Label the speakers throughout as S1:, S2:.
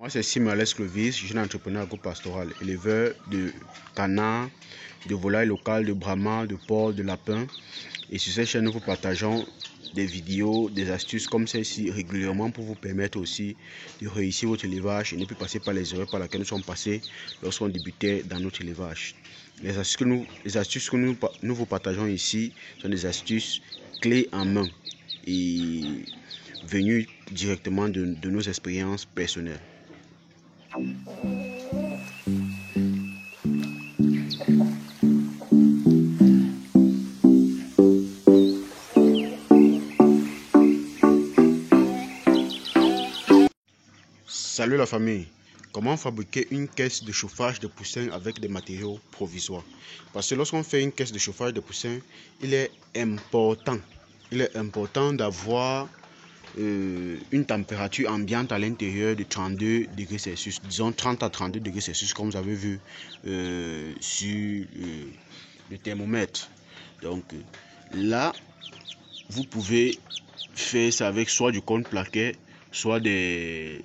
S1: Moi, c'est Simales Clovis, jeune entrepreneur agropastoral, éleveur de canards, de volailles locales, de brahma, de porcs, de lapins. Et sur cette chaîne, nous vous partageons des vidéos, des astuces comme celle-ci régulièrement pour vous permettre aussi de réussir votre élevage et ne plus passer par les erreurs par lesquelles nous sommes passés lorsqu'on débutait dans notre élevage. Les astuces que nous vous partageons ici sont des astuces clés en main et venues directement de nos expériences personnelles. Salut la famille, comment fabriquer une caisse de chauffage de poussins avec des matériaux provisoires? Parce que lorsqu'on fait une caisse de chauffage de poussins, il est important d'avoir une température ambiante à l'intérieur de 32 degrés Celsius, disons 30 à 32 degrés Celsius comme vous avez vu sur le thermomètre. Donc là, vous pouvez faire ça avec soit du contreplaqué, soit des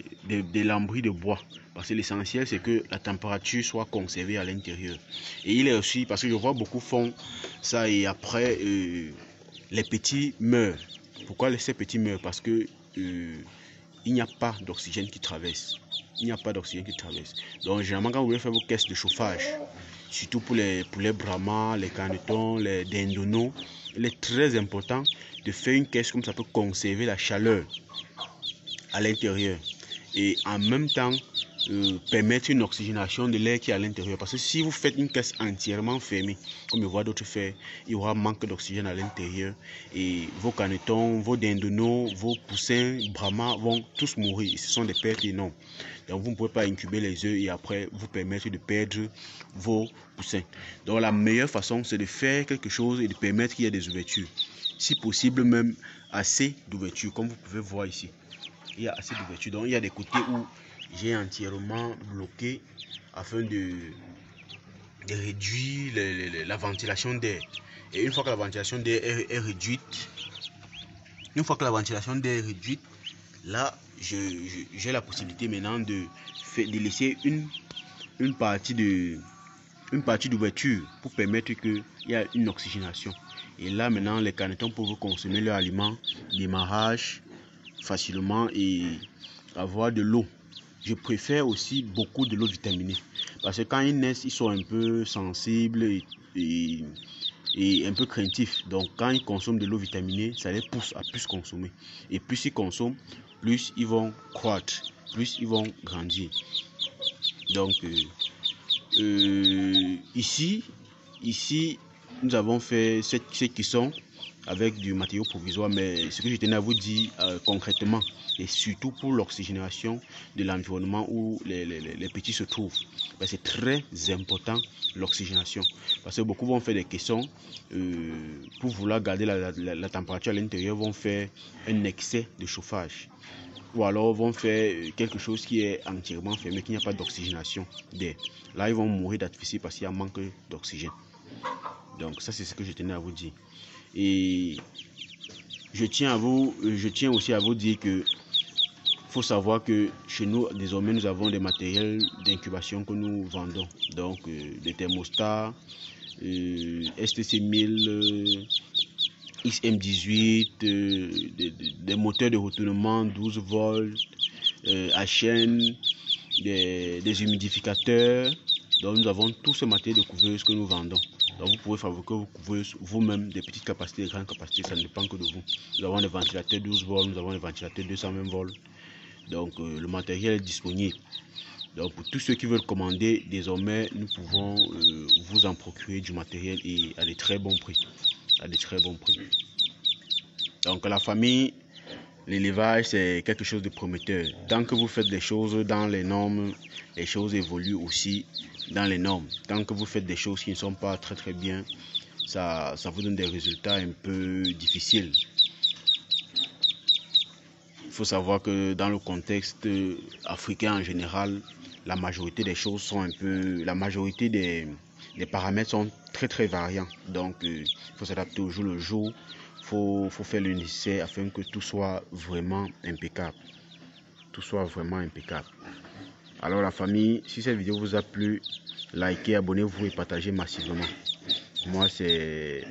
S1: lambris de bois. Parce que l'essentiel, c'est que la température soit conservée à l'intérieur. Et il est aussi, parce que je vois beaucoup font ça et après, les petits meurent. Pourquoi ces petits meurent? Parce que il n'y a pas d'oxygène qui traverse. Donc, généralement, quand vous voulez faire vos caisses de chauffage, surtout pour les brahmas, les canetons, les dindonneaux, il est très important de faire une caisse comme ça peut conserver la chaleur à l'intérieur et en même temps permettre une oxygénation de l'air qui est à l'intérieur. Parce que si vous faites une caisse entièrement fermée, comme je vois d'autres faire, il y aura manque d'oxygène à l'intérieur et vos canetons, vos dindonneaux, vos poussins, brahmas vont tous mourir. Ce sont des pertes énormes. Donc vous ne pouvez pas incuber les œufs et après vous permettre de perdre vos poussins. Donc la meilleure façon, c'est de faire quelque chose et de permettre qu'il y ait des ouvertures. Si possible même assez d'ouvertures, comme vous pouvez voir ici. Il y a assez d'ouverture. Donc il y a des côtés où j'ai entièrement bloqué afin de réduire la ventilation d'air. Et une fois que la ventilation d'air est réduite, là j'ai la possibilité maintenant de laisser une partie d'ouverture pour permettre qu'il y ait une oxygénation. Et là maintenant les canetons peuvent consommer leur aliment, démarrage facilement et avoir de l'eau. Je préfère aussi beaucoup de l'eau vitaminée parce que quand ils naissent, ils sont un peu sensibles et un peu craintifs. Donc quand ils consomment de l'eau vitaminée, ça les pousse à plus consommer. Et plus ils consomment, plus ils vont croître, plus ils vont grandir. Donc ici, nous avons fait cette cuisson avec du matériau provisoire, mais ce que je tenais à vous dire concrètement, et surtout pour l'oxygénation de l'environnement où les petits se trouvent, c'est très important l'oxygénation, parce que beaucoup vont faire des caissons pour vouloir garder la température à l'intérieur, vont faire un excès de chauffage ou alors vont faire quelque chose qui est entièrement fermé, qu'il n'y a pas d'oxygénation d'air. Là, ils vont mourir d'asphyxie parce qu'il y a un manque d'oxygène. Donc ça, c'est ce que je tenais à vous dire. Et je tiens aussi à vous dire que faut savoir que chez nous, désormais, nous avons des matériels d'incubation que nous vendons. Donc, des thermostats, STC 1000, XM18, des moteurs de retournement 12 volts, HN, des humidificateurs. Donc, nous avons tout ce matériel de couveuse que nous vendons. Donc vous pouvez fabriquer vos couveuses vous-même, des petites capacités, des grandes capacités, ça ne dépend que de vous. Nous avons des ventilateurs 12 volts, nous avons des ventilateurs 220 volts. Donc le matériel est disponible. Donc pour tous ceux qui veulent commander, désormais nous pouvons vous en procurer du matériel et à des très bons prix. Donc la famille, l'élevage c'est quelque chose de prometteur. Tant que vous faites des choses dans les normes, les choses évoluent aussi dans les normes. Tant que vous faites des choses qui ne sont pas très bien, ça vous donne des résultats un peu difficiles. Il faut savoir que dans le contexte africain en général, la majorité des choses sont la majorité des paramètres sont très variants. Donc il faut s'adapter au jour le jour. Faut faire le nécessaire afin que tout soit vraiment impeccable. Alors la famille, si cette vidéo vous a plu, likez, abonnez-vous et partagez massivement. Moi, c'est